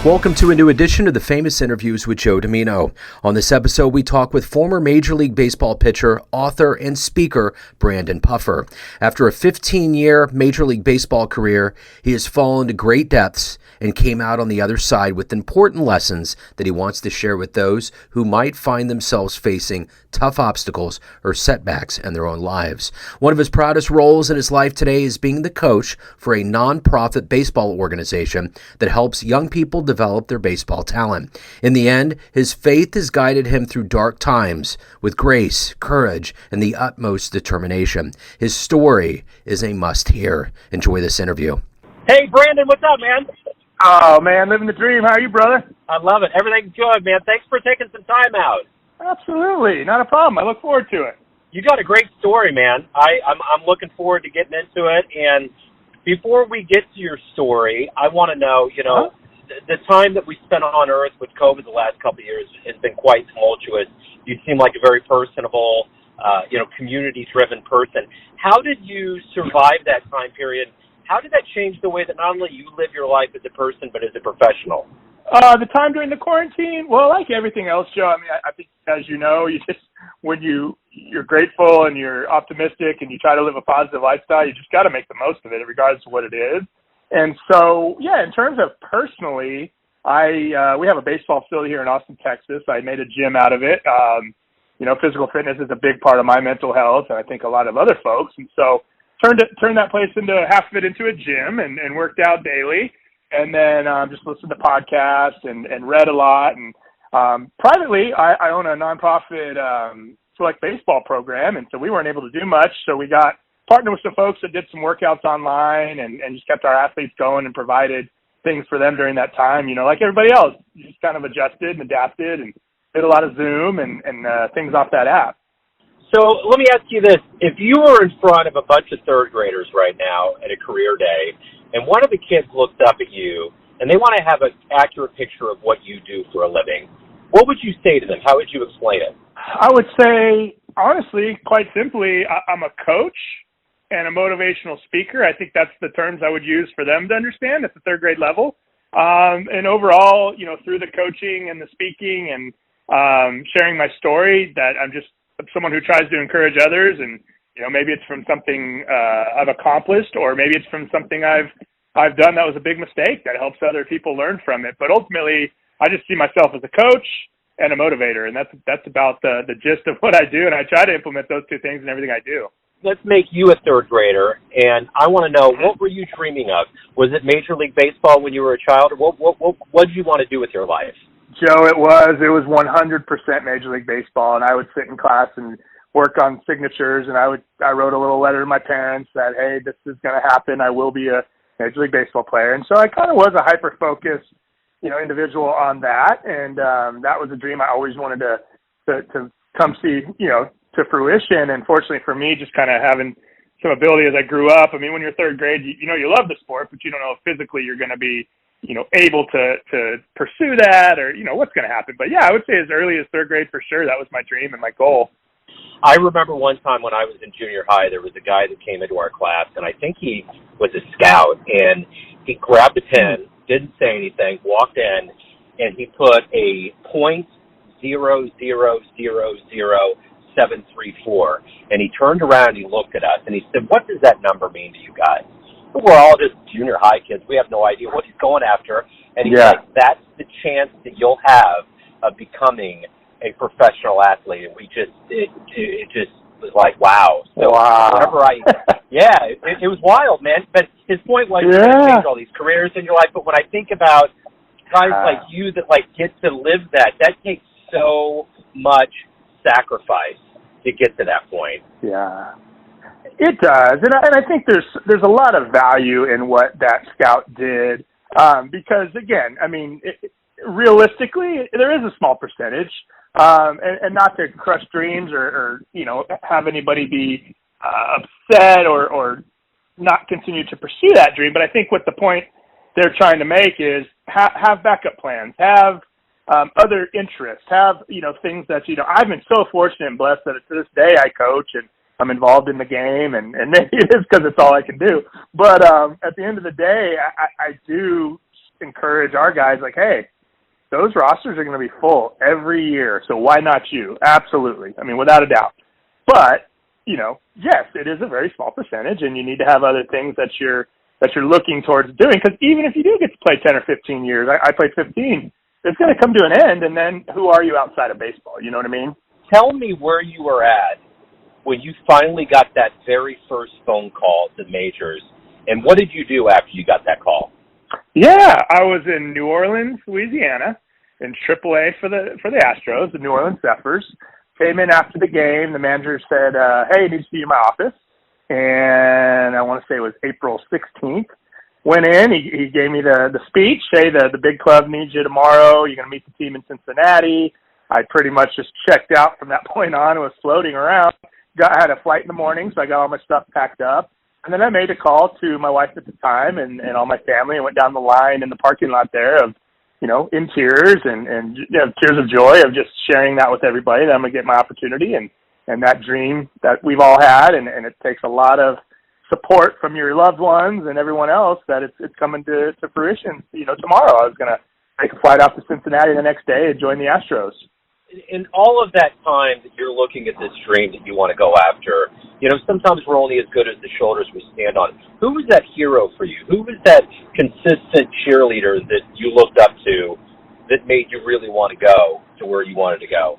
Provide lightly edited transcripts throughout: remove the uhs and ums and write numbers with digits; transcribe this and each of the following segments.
Welcome to a new edition of the Famous Interviews with Joe Dimino. On this episode, we talk with former Major League Baseball pitcher, author, and speaker Brandon Puffer. After a 15-year Major League Baseball career, he has fallen to great depths and came out on the other side with important lessons that he wants to share with those who might find themselves facing tough obstacles or setbacks in their own lives. One of his proudest roles in his life today is being the coach for a nonprofit baseball organization that helps young people develop their baseball talent. In the end, his faith has guided him through dark times with grace, courage, and the utmost determination. His story is a must-hear. Enjoy this interview. Hey, Brandon, what's up, man? Oh, man, living the dream. How are you, brother? I love it. Everything's good, man. Thanks for taking some time out. Absolutely. Not a problem. I look forward to it. You got a great story, man. I'm looking forward to getting into it. And before we get to your story, I want to know, the time that we spent on Earth with COVID the last couple of years has been quite tumultuous. You seem like a very personable, community-driven person. How did you survive that time period? How did that change the way that not only you live your life as a person, but as a professional? The time during the quarantine, well, like everything else, Joe, I think, as you know, when you're grateful and you're optimistic and you try to live a positive lifestyle, you just got to make the most of it, regardless of what it is. And so, in terms of personally, we have a baseball facility here in Austin, Texas. I made a gym out of it. Physical fitness is a big part of my mental health, and I think a lot of other folks. And so, turned that place half of it into a gym and worked out daily. And then just listened to podcasts and read a lot. And privately, I own a nonprofit select baseball program, and so we weren't able to do much. So we got partnered with some folks that did some workouts online and just kept our athletes going and provided things for them during that time. Like everybody else, you just kind of adjusted and adapted and did a lot of Zoom and things off that app. So let me ask you this. If you were in front of a bunch of third graders right now at a career day, and one of the kids looked up at you, and they want to have an accurate picture of what you do for a living, what would you say to them? How would you explain it? I would say, honestly, quite simply, I'm a coach and a motivational speaker. I think that's the terms I would use for them to understand at the third grade level. And overall, through the coaching and the speaking and sharing my story, that I'm just someone who tries to encourage others, and maybe it's from something I've accomplished, or maybe it's from something I've done that was a big mistake that helps other people learn from it. But ultimately, I just see myself as a coach and a motivator, and that's about the gist of what I do, and I try to implement those two things in everything I do. Let's make you a third grader, and I want to know, what were you dreaming of? Was it Major League Baseball when you were a child, or what did you want to do with your life? Joe, it was 100% Major League Baseball, and I would sit in class and work on signatures, and I wrote a little letter to my parents that, hey, this is going to happen. I will be a Major League Baseball player. And so I kind of was a hyper-focused, individual on that, and that was a dream I always wanted to come see, to fruition. And fortunately for me, just kind of having some ability as I grew up. When you're third grade, you love the sport, but you don't know if physically you're going to be able to pursue that, or, what's going to happen. But yeah, I would say as early as third grade for sure, that was my dream and my goal. I remember one time when I was in junior high, there was a guy that came into our class, and I think he was a scout, and he grabbed a pen, didn't say anything, walked in, and he put a .0000734, and he turned around and he looked at us, and he said, "What does that number mean to you guys?" We're all just junior high kids. We have no idea what he's going after. And he said, "That's the chance that you'll have of becoming a professional athlete." And it just was like, wow. So whenever it was wild, man. But his point was, you're going to change all these careers in your life. But when I think about guys like you that get to live that takes so much sacrifice to get to that point. Yeah. It does, and I think there's a lot of value in what that scout did, because again, realistically, there is a small percentage, and not to crush dreams or have anybody be upset or not continue to pursue that dream. But I think what the point they're trying to make is have backup plans, have other interests, have things that I've been so fortunate and blessed that to this day I coach and I'm involved in the game, and maybe it is because it's all I can do. But at the end of the day, I do encourage our guys like, hey, those rosters are going to be full every year, so why not you? Absolutely. I mean, without a doubt. But, yes, it is a very small percentage, and you need to have other things that you're looking towards doing, because even if you do get to play 10 or 15 years, I played 15, it's going to come to an end, and then who are you outside of baseball? You know what I mean? Tell me where you were at when you finally got that very first phone call to the majors, and what did you do after you got that call? Yeah, I was in New Orleans, Louisiana, in AAA for the Astros, the New Orleans Zephyrs. Came in after the game. The manager said, hey, I need to see you in my office. And I want to say it was April 16th. Went in. He gave me the speech. Hey, the big club needs you tomorrow. You're going to meet the team in Cincinnati. I pretty much just checked out from that point on and was floating around. I had a flight in the morning, so I got all my stuff packed up. And then I made a call to my wife at the time and all my family and went down the line in the parking lot there of, in tears and tears of joy of just sharing that with everybody that I'm going to get my opportunity and that dream that we've all had. And it takes a lot of support from your loved ones and everyone else that it's coming to fruition. Tomorrow I was going to take a flight out to Cincinnati the next day and join the Astros. In all of that time that you're looking at this dream that you want to go after, sometimes we're only as good as the shoulders we stand on. Who was that hero for you? Who was that consistent cheerleader that you looked up to that made you really want to go to where you wanted to go?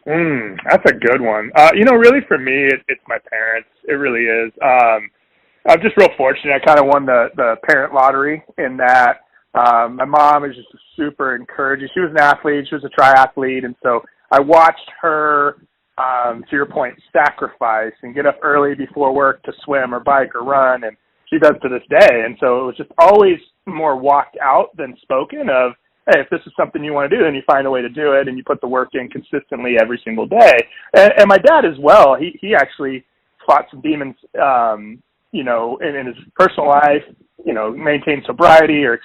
That's a good one. Really for me, it's my parents. It really is. I'm just real fortunate. I kind of won the parent lottery in that. My mom is just super encouraging. She was an athlete. She was a triathlete. And so I watched her, to your point, sacrifice and get up early before work to swim or bike or run. And she does to this day. And so it was just always more walked out than spoken of, hey, if this is something you want to do, then you find a way to do it and you put the work in consistently every single day. And my dad as well, he actually fought some demons, in his personal life, maintained sobriety or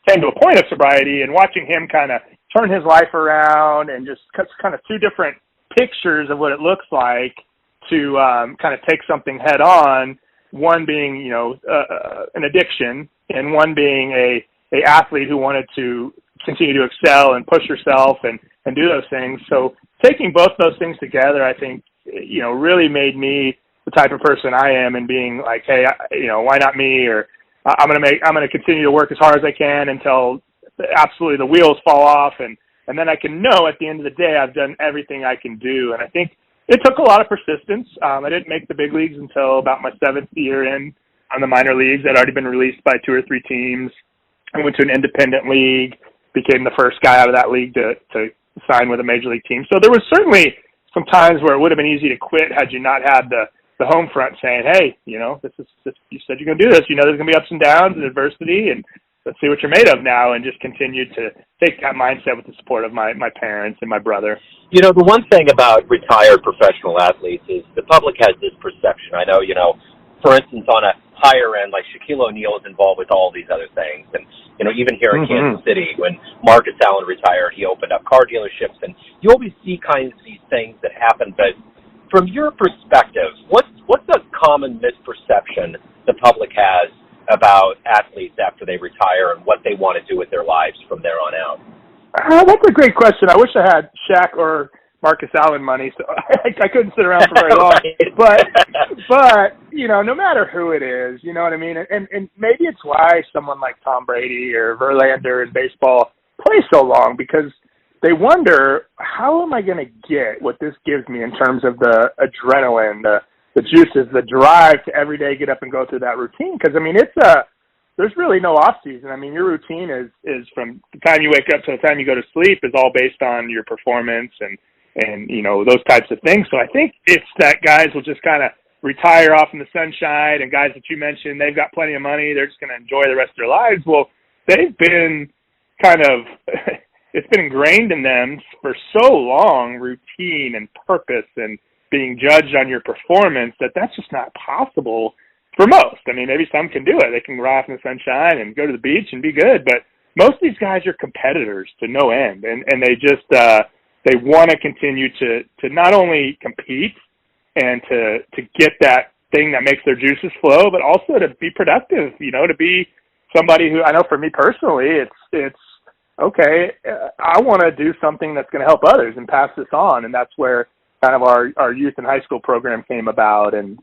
came to a point of sobriety, and watching him kind of turn his life around and just kind of two different pictures of what it looks like to kind of take something head on, one being, an addiction and one being a athlete who wanted to continue to excel and push herself and do those things. So taking both those things together, I think, really made me the type of person I am, and being like, hey, why not me? Or I'm going to continue to work as hard as I can until absolutely the wheels fall off. And then I can know at the end of the day, I've done everything I can do. And I think it took a lot of persistence. I didn't make the big leagues until about my 7th year in on the minor leagues. I'd already been released by 2 or 3 teams. I went to an independent league, became the first guy out of that league to sign with a major league team. So there was certainly some times where it would have been easy to quit had you not had the home front saying, hey, this you said you're going to do this. There's going to be ups and downs and adversity, and let's see what you're made of now, and just continue to take that mindset with the support of my parents and my brother. The one thing about retired professional athletes is the public has this perception. I know, for instance, on a higher end, like Shaquille O'Neal is involved with all these other things. And, even here in Kansas City, when Marcus Allen retired, he opened up car dealerships. And you always see kinds of these things that happen. But from your perspective, what's the common misperception the public has about athletes after they retire and what they want to do with their lives from there on out? That's a great question. I wish I had Shaq or Marcus Allen money, so I couldn't sit around for very long. But no matter who it is, you know what I mean? And maybe it's why someone like Tom Brady or Verlander in baseball play so long, because they wonder, how am I going to get what this gives me in terms of the adrenaline, the juices, the drive to every day get up and go through that routine? Because, there's really no off season. Your routine is from the time you wake up to the time you go to sleep is all based on your performance and those types of things. So I think it's that guys will just kind of retire off in the sunshine, and guys that you mentioned, they've got plenty of money, they're just going to enjoy the rest of their lives. Well, they've been kind of it's been ingrained in them for so long, routine and purpose and being judged on your performance, that's just not possible for most. Maybe some can do it. They can ride off in the sunshine and go to the beach and be good. But most of these guys are competitors to no end. And they just, they want to continue to not only compete and to get that thing that makes their juices flow, but also to be productive, to be somebody who, I know for me personally, it's okay, I want to do something that's going to help others and pass this on. And that's where kind of our youth and high school program came about. And,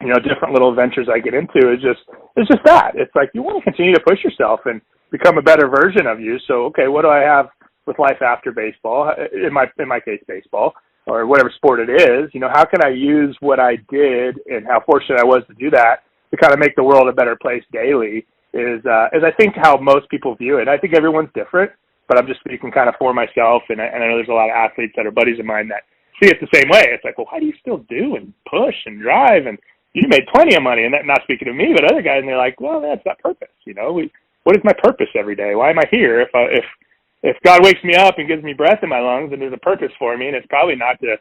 you know, different little ventures I get into is just that. It's like you want to continue to push yourself and become a better version of you. So, okay, what do I have with life after baseball? In my case, baseball, or whatever sport it is. You know, how can I use what I did and how fortunate I was to do that to kind of make the world a better place daily? Is I think how most people view it. I think everyone's different, but I'm just speaking kind of for myself. And I know there's a lot of athletes that are buddies of mine that see it the same way. It's like, well, why do you still do and push and drive? And you made plenty of money. And that, not speaking of me, but other guys, and they're like, well, that's not purpose. You know, what is my purpose every day? Why am I here? If God wakes me up and gives me breath in my lungs, and there's a purpose for me, and it's probably not to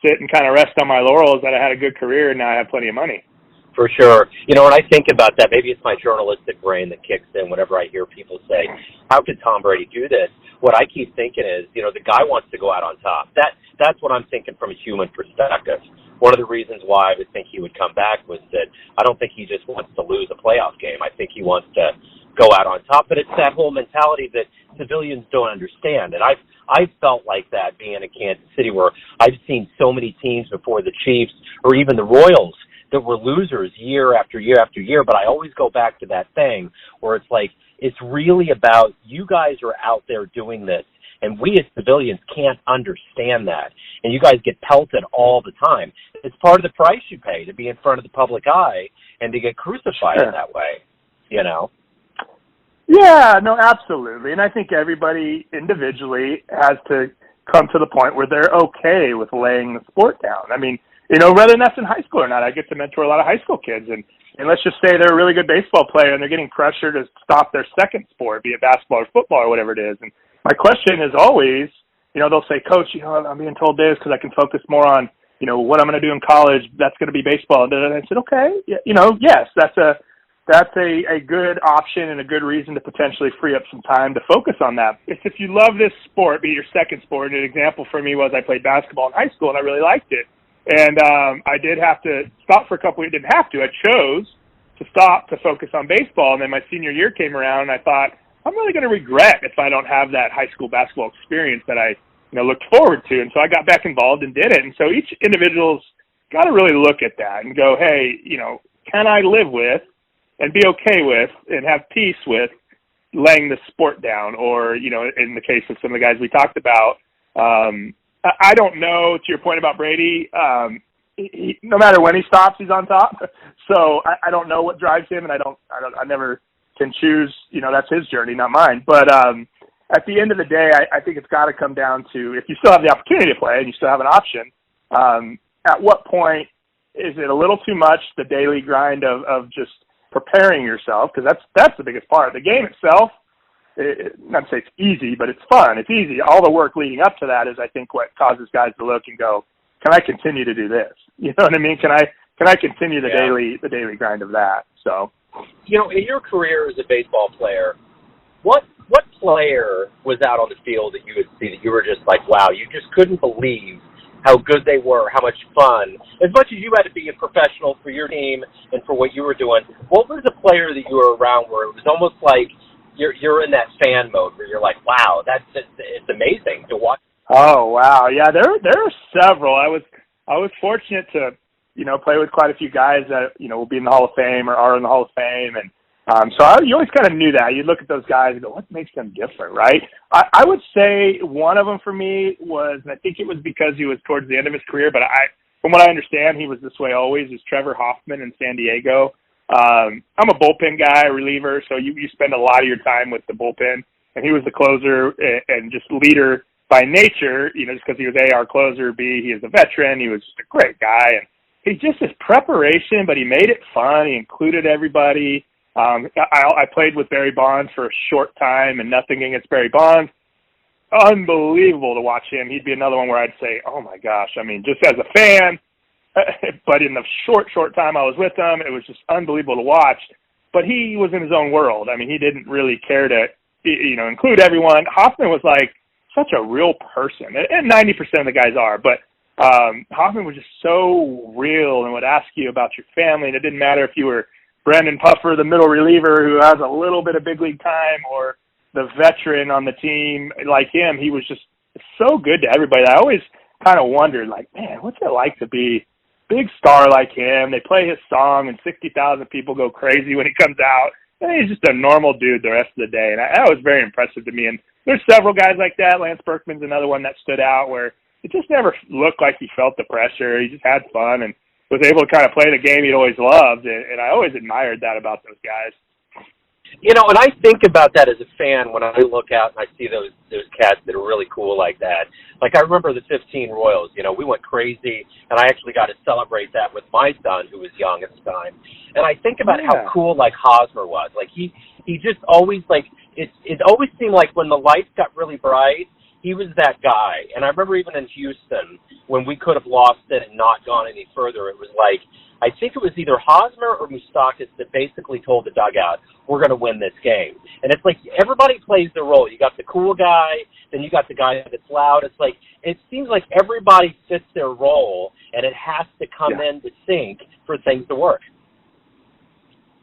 sit and kind of rest on my laurels that I had a good career and now I have plenty of money. For sure. You know, when I think about that, maybe it's my journalistic brain that kicks in whenever I hear people say, how could Tom Brady do this? What I keep thinking is, you know, the guy wants to go out on top. That's what I'm thinking from a human perspective. One of the reasons why I would think he would come back was that I don't think he just wants to lose a playoff game. I think he wants to go out on top. But it's that whole mentality that civilians don't understand. And I've felt like that being in Kansas City, where I've seen so many teams before the Chiefs or even the Royals that were losers year after year after year. But I always go back to that thing where it's like, it's really about you guys are out there doing this, and we as civilians can't understand that. And you guys get pelted all the time. It's part of the price you pay to be in front of the public eye and to get crucified in that way, you know? Yeah, no, absolutely. And I think everybody individually has to come to the point where they're okay with laying the sport down. I mean, you know, whether that's in high school or not, I get to mentor a lot of high school kids, and let's just say they're a really good baseball player and they're getting pressure to stop their second sport, be it basketball or football or whatever it is. And my question is always, you know, they'll say, Coach, you know, I'm being told this because I can focus more on, you know, what I'm going to do in college. That's going to be baseball. And I said, okay, you know, yes, that's a good option and a good reason to potentially free up some time to focus on that. If you love this sport, be it your second sport, and an example for me was I played basketball in high school and I really liked it. And I did have to stop for a couple of years. Didn't have to. I chose to stop to focus on baseball. And then my senior year came around and I thought, I'm really going to regret if I don't have that high school basketball experience that I, you know, looked forward to. And so I got back involved and did it. And so each individual's got to really look at that and go, hey, you know, can I live with and be okay with and have peace with laying the sport down? Or, you know, in the case of some of the guys we talked about, I don't know, to your point about Brady, no matter when he stops, he's on top. So I don't know what drives him, and I never can choose, you know, that's his journey, not mine. But at the end of the day, I think it's got to come down to, if you still have the opportunity to play and you still have an option, at what point is it a little too much, the daily grind of just preparing yourself? Because that's the biggest part. The game itself, not to say it's easy, but it's fun. It's easy. All the work leading up to that is, I think, what causes guys to look and go, can I continue to do this? You know what I mean? Can I continue the daily grind of that? So, you know, in your career as a baseball player, what player was out on the field that you would see that you were just like, wow, you just couldn't believe how good they were, how much fun, as much as you had to be a professional for your team and for what you were doing? What was the player that you were around where it was almost like you're in that fan mode where you're like, wow, it's amazing to watch? Oh, wow. Yeah, there are several. I was fortunate to, you know, play with quite a few guys that, you know, will be in the Hall of Fame or are in the Hall of Fame. And you always kind of knew that. You'd look at those guys and go, what makes them different, right? I would say one of them for me was, and I think it was because he was towards the end of his career, but from what I understand, he was this way always, is Trevor Hoffman in San Diego. I'm a bullpen guy, reliever, so you spend a lot of your time with the bullpen. And he was the closer and just leader by nature, you know, just because he was A, our closer, B, he is a veteran. He was just a great guy. And he just his preparation, but he made it fun. He included everybody. I played with Barry Bonds for a short time, and nothing against Barry Bonds. Unbelievable to watch him. He'd be another one where I'd say, oh, my gosh, I mean, just as a fan, but in the short time I was with him, it was just unbelievable to watch. But he was in his own world. I mean, he didn't really care to, you know, include everyone. Hoffman was like such a real person, and 90% of the guys are, but Hoffman was just so real and would ask you about your family, and it didn't matter if you were Brandon Puffer, the middle reliever who has a little bit of big league time, or the veteran on the team like him, he was just so good to everybody. I always kind of wondered, like, man, what's it like to be a big star like him? They play his song and 60,000 people go crazy when he comes out. And he's just a normal dude the rest of the day. And that was very impressive to me. And there's several guys like that. Lance Berkman's another one that stood out, where it just never looked like he felt the pressure. He just had fun and was able to kind of play the game he'd always loved. And I always admired that about those guys. You know, and I think about that as a fan when I look out and I see those cats that are really cool like that. Like, I remember the 15 Royals. You know, we went crazy, and I actually got to celebrate that with my son, who was young at the time. And I think about how cool, like, Hosmer was. Like, he just always, like, it always seemed like when the lights got really bright, he was that guy. And I remember even in Houston, when we could have lost it and not gone any further, it was like, I think it was either Hosmer or Moustakas that basically told the dugout, we're going to win this game. And it's like everybody plays their role. You got the cool guy, then you got the guy that's loud. It's like it seems like everybody fits their role, and it has to come in to sync for things to work.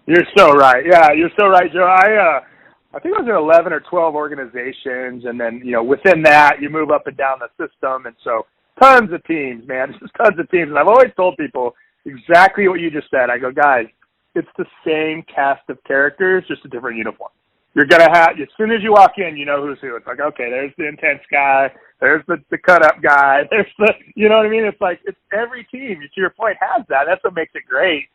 You're so right. Yeah, you're so right, Joe. I think I was in 11 or 12 organizations, and then, you know, within that, you move up and down the system. And so tons of teams, man, just tons of teams. And I've always told people exactly what you just said. I go, guys, it's the same cast of characters, just a different uniform. You're going to have, as soon as you walk in, you know who's who. It's like, okay, there's the intense guy, there's the cut-up guy, there's the, you know what I mean? It's like, it's every team, to your point, has that. That's what makes it great.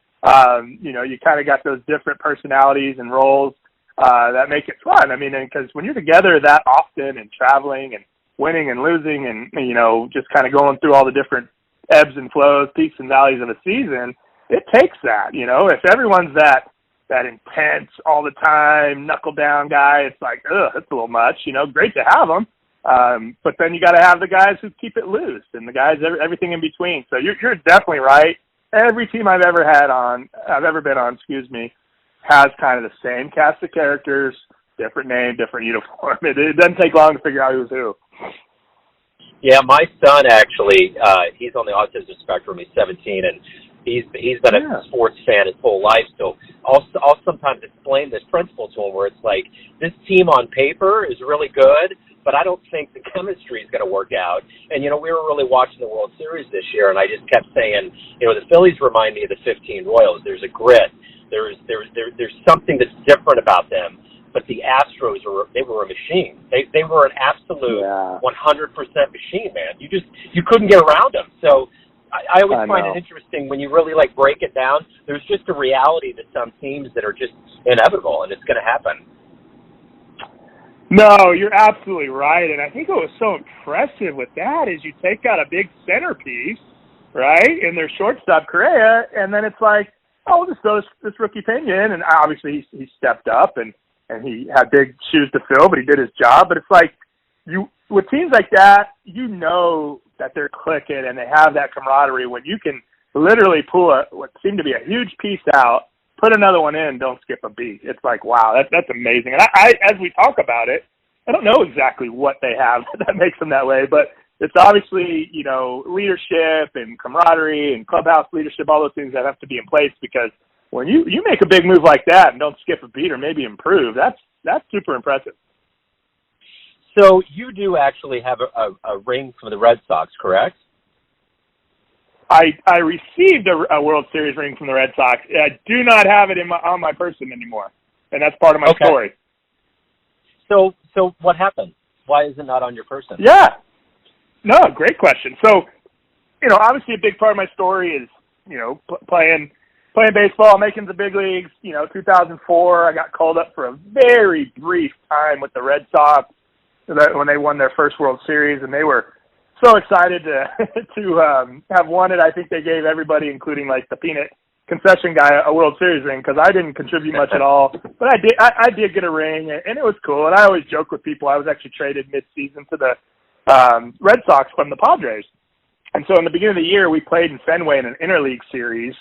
You know, you kind of got those different personalities and roles that make it fun. I mean, because when you're together that often and traveling and winning and losing and, you know, just kind of going through all the different ebbs and flows, peaks and valleys of a season, it takes that, you know. If everyone's that intense all the time, knuckle down guy, it's like, ugh, that's a little much, you know. Great to have them, but then you got to have the guys who keep it loose and the guys everything in between. So you're definitely right. Every team I've ever been on, has kind of the same cast of characters, different name, different uniform. It doesn't take long to figure out who's who. Yeah, my son actually, he's on the autism spectrum. He's 17, and he's been a sports fan his whole life. So I'll sometimes explain this principle to him, where it's like, this team on paper is really good, but I don't think the chemistry is going to work out. And, you know, we were really watching the World Series this year, and I just kept saying, you know, the Phillies remind me of the 15 Royals. There's a grit. There's something that's different about them. But the Astros were a machine. They were an absolute 100% machine, man. You couldn't get around them. So I always find it interesting when you really like break it down. There's just a reality to some teams that are just inevitable, and it's going to happen. No, you're absolutely right. And I think what was so impressive with that is you take out a big centerpiece, right, in their shortstop, Correa, and then it's like, oh, we'll just throw this rookie Pena in. And obviously he stepped up and he had big shoes to fill, but he did his job. But it's like, with teams like that, you know that they're clicking and they have that camaraderie when you can literally pull what seemed to be a huge piece out, put another one in, don't skip a beat. It's like, wow, that's amazing. And I as we talk about it, I don't know exactly what they have that makes them that way, but it's obviously, you know, leadership and camaraderie and clubhouse leadership, all those things that have to be in place, because when you make a big move like that and don't skip a beat or maybe improve, that's super impressive. So you do actually have a ring from the Red Sox, correct? I received a World Series ring from the Red Sox. I do not have it on my person anymore, and that's part of my story. So what happened? Why is it not on your person? Yeah. No, great question. So, you know, obviously a big part of my story is, you know, playing baseball, making the big leagues. You know, 2004, I got called up for a very brief time with the Red Sox when they won their first World Series, and they were so excited to have won it. I think they gave everybody, including like the peanut concession guy, a World Series ring, because I didn't contribute much at all. But I did get a ring, and it was cool. And I always joke with people, I was actually traded mid-season to the Red Sox from the Padres. And so in the beginning of the year, we played in Fenway in an interleague series,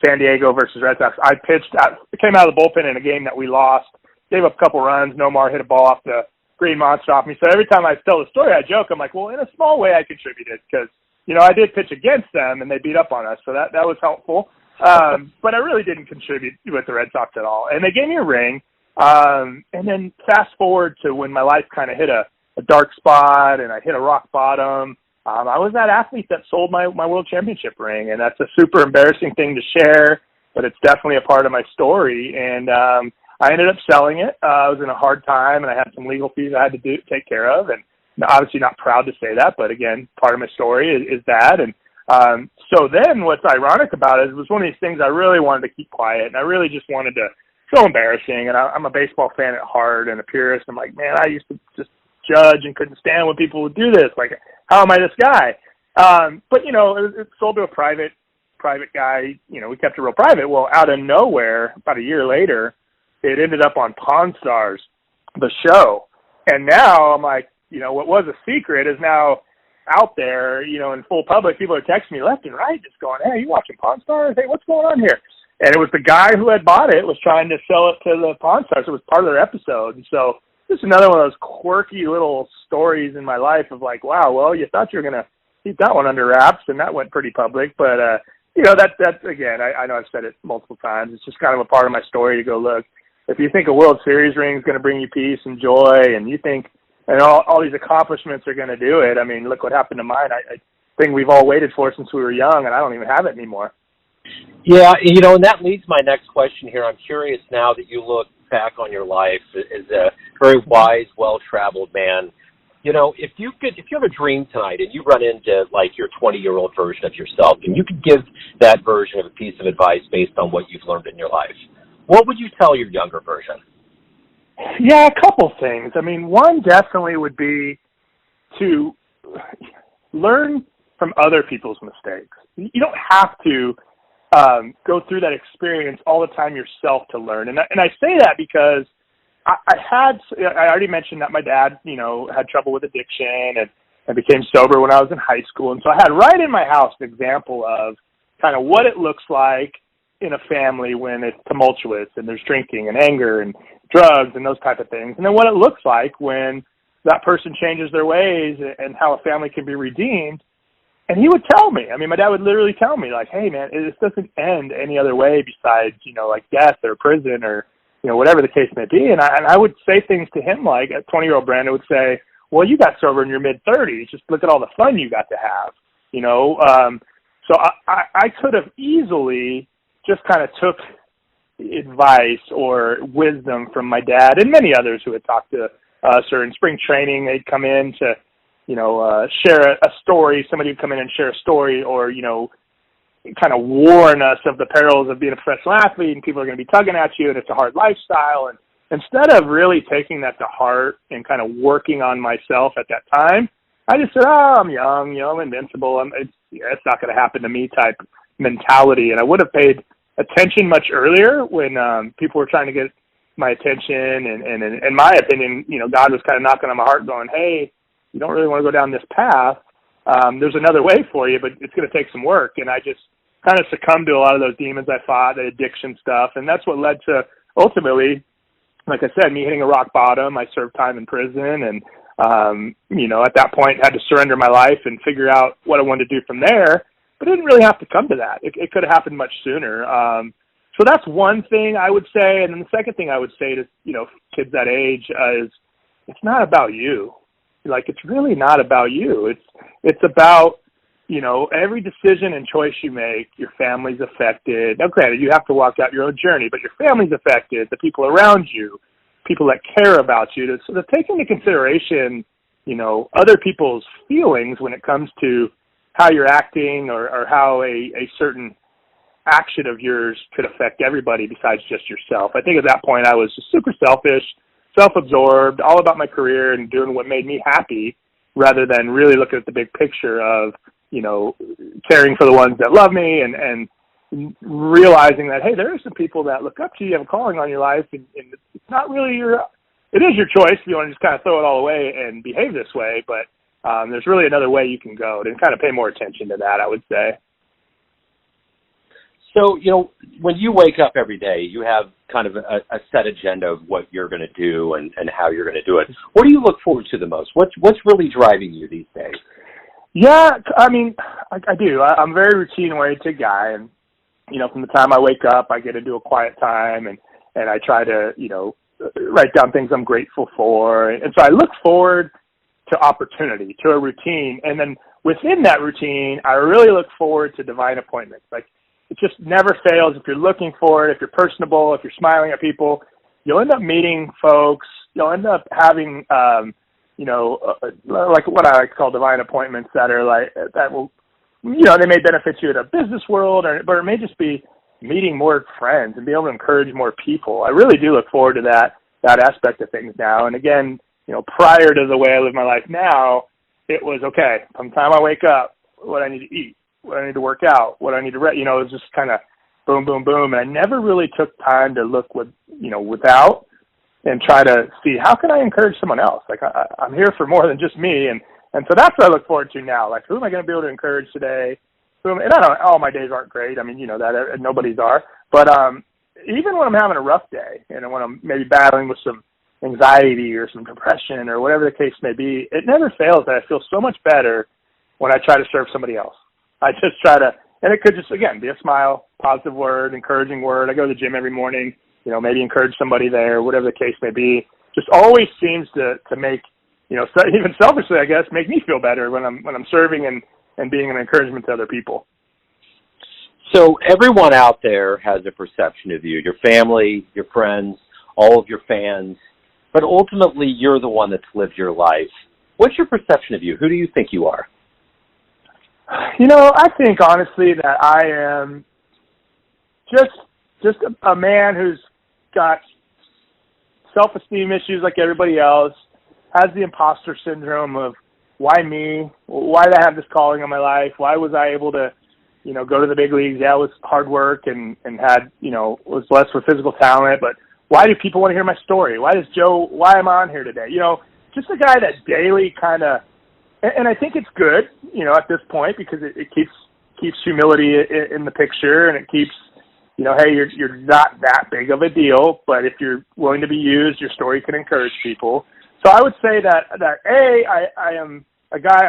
San Diego versus Red Sox. I came out of the bullpen in a game that we lost, gave up a couple runs. Nomar hit a ball off the green monster off me. So every time I tell the story, I joke. I'm like, well, in a small way, I contributed because, you know, I did pitch against them and they beat up on us. So that was helpful. But I really didn't contribute with the Red Sox at all. And they gave me a ring. And then fast forward to when my life kind of hit a dark spot and I hit a rock bottom. I was that athlete that sold my world championship ring, and that's a super embarrassing thing to share, but it's definitely a part of my story. And I ended up selling it. I was in a hard time, and I had some legal fees I had to take care of, and obviously not proud to say that, but again, part of my story is that. And so then what's ironic about it was one of these things I really wanted to keep quiet, and I really just wanted to, so embarrassing, and I'm a baseball fan at heart and a purist. I'm like, man, I used to just judge and couldn't stand when people would do this. Like, how am I this guy? But, it sold to a private guy. We kept it real private. Well, out of nowhere, about a year later, it ended up on Pawn Stars, the show. And now I'm like, what was a secret is now out there, in full public. People are texting me left and right, just going, hey, you watching Pawn Stars? Hey, what's going on here? And it was the guy who had bought it was trying to sell it to the Pawn Stars. It was part of their episode. And so just another one of those quirky little stories in my life of like, wow, well, you thought you were going to keep that one under wraps, and that went pretty public. But, that's again, I know I've said it multiple times. It's just kind of a part of my story to go, look, if you think a World Series ring is going to bring you peace and joy, and you think and all these accomplishments are going to do it, I mean, look what happened to mine. I think we've all waited for since we were young, and I don't even have it anymore. Yeah, and that leads my next question here. I'm curious now that you look back on your life as a very wise, well-traveled man. If you have a dream tonight and you run into like your 20-year-old version of yourself, and you could give that version of a piece of advice based on what you've learned in your life, what would you tell your younger version? Yeah, a couple things. I mean, one definitely would be to learn from other people's mistakes. You don't have to go through that experience all the time yourself to learn. And I say that because I already mentioned that my dad, had trouble with addiction and became sober when I was in high school. And so I had right in my house an example of kind of what it looks like in a family when it's tumultuous and there's drinking and anger and drugs and those type of things. And then what it looks like when that person changes their ways and how a family can be redeemed. And he would tell me, my dad would literally tell me like, hey man, this doesn't end any other way besides, like death or prison or, whatever the case may be. And I would say things to him like a 20-year-old Brandon would say, well, you got sober in your mid-30s. Just look at all the fun you got to have, So I could have easily just kind of took advice or wisdom from my dad and many others who had talked to us, or in spring training, they'd come in to, share a story. Somebody would come in and share a story or, kind of warn us of the perils of being a professional athlete and people are going to be tugging at you and it's a hard lifestyle. And instead of really taking that to heart and kind of working on myself at that time, I just said, I'm young, I'm invincible. It's not going to happen to me type mentality. And I would have paid attention much earlier when people were trying to get my attention. And in my opinion, God was kind of knocking on my heart going, hey, you don't really want to go down this path. There's another way for you, but it's going to take some work. And I just kind of succumbed to a lot of those demons I fought, the addiction stuff. And that's what led to ultimately, like I said, me hitting a rock bottom. I served time in prison and, at that point had to surrender my life and figure out what I wanted to do from there. But it didn't really have to come to that. It could have happened much sooner. So that's one thing I would say. And then the second thing I would say to, kids that age is it's not about you. Like, it's really not about you. It's about, every decision and choice you make, your family's affected. Now, granted, you have to walk out your own journey, but your family's affected, the people around you, people that care about you. So to take into consideration, other people's feelings when it comes to how you're acting or how a certain action of yours could affect everybody besides just yourself. I think at that point I was just super selfish, self-absorbed, all about my career and doing what made me happy rather than really looking at the big picture of, caring for the ones that love me and realizing that, hey, there are some people that look up to you, have a calling on your life, and it's not really it is your choice if you want to just kind of throw it all away and behave this way, but there's really another way you can go and kind of pay more attention to that, I would say. So, when you wake up every day, you have kind of a set agenda of what you're going to do and how you're going to do it. What do you look forward to the most? What's really driving you these days? Yeah, I do. I'm a very routine-oriented guy, and from the time I wake up, I get into a quiet time, and I try to, write down things I'm grateful for. And so I look forward to opportunity, to a routine. And then within that routine, I really look forward to divine appointments. Like, it just never fails. If you're looking for it, if you're personable, if you're smiling at people, you'll end up meeting folks. You'll end up having, like what I like to call divine appointments that are like, that will, they may benefit you in a business world, but it may just be meeting more friends and be able to encourage more people. I really do look forward to that aspect of things now. And again, prior to the way I live my life now, it was, okay, from the time I wake up, what I need to eat, what I need to work out, what I need to read, it was just kind of boom, boom, boom. And I never really took time to look without and try to see how can I encourage someone else? Like, I'm here for more than just me. And so that's what I look forward to now. Like, who am I going to be able to encourage today? And I don't, all my days aren't great. I mean, that nobody's are. But even when I'm having a rough day, and when I'm maybe battling with some anxiety or some depression or whatever the case may be, it never fails that I feel so much better when I try to serve somebody else. I just try to, and it could just, again, be a smile, positive word, encouraging word. I go to the gym every morning, maybe encourage somebody there, whatever the case may be. Just always seems to make, even selfishly, I guess, make me feel better when I'm serving and being an encouragement to other people. So everyone out there has a perception of you, your family, your friends, all of your fans, but ultimately you're the one that's lived your life. What's your perception of you? Who do you think you are? I think honestly that I am just a man who's got self-esteem issues like everybody else, has the imposter syndrome of why me? Why did I have this calling on my life? Why was I able to, go to the big leagues? Yeah, it was hard work and had, was blessed with physical talent, but why do people want to hear my story? Why am I on here today? Just a guy that daily kind of, and I think it's good, at this point, because it keeps humility in the picture, and it keeps, hey, you're not that big of a deal, but if you're willing to be used, your story can encourage people. So I would say that I am a guy.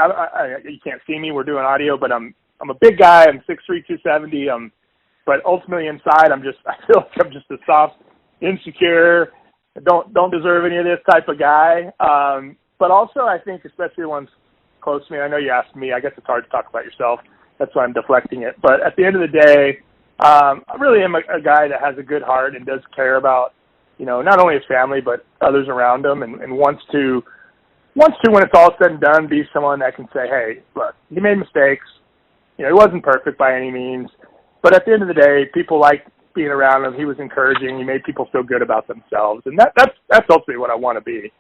You can't see me. We're doing audio, but I'm a big guy. I'm 6'3", 270. But ultimately inside, I feel like I'm just a soft, insecure, don't deserve any of this type of guy. But also, I think, especially the ones close to me. I know you asked me. I guess it's hard to talk about yourself. That's why I'm deflecting it. But at the end of the day, I really am a guy that has a good heart and does care about, not only his family, but others around him, and wants to, when it's all said and done, be someone that can say, hey, look, he made mistakes. He wasn't perfect by any means. But at the end of the day, people liked being around him. He was encouraging. He made people feel good about themselves. And that's ultimately what I want to be.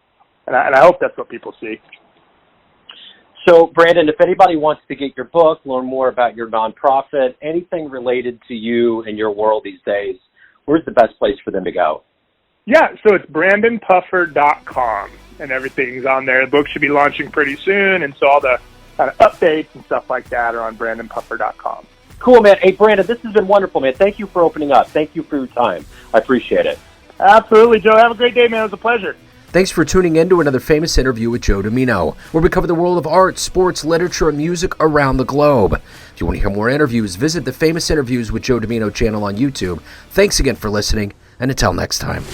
And I hope that's what people see. So, Brandon, if anybody wants to get your book, learn more about your nonprofit, anything related to you and your world these days, where's the best place for them to go? Yeah, so it's brandonpuffer.com, and everything's on there. The book should be launching pretty soon, and so all the kind of updates and stuff like that are on brandonpuffer.com. Cool, man. Hey, Brandon, this has been wonderful, man. Thank you for opening up. Thank you for your time. I appreciate it. Absolutely, Joe. Have a great day, man. It was a pleasure. Thanks for tuning in to another famous interview with Joe Dimino, where we cover the world of art, sports, literature, and music around the globe. If you want to hear more interviews, visit the Famous Interviews with Joe Dimino channel on YouTube. Thanks again for listening, and until next time.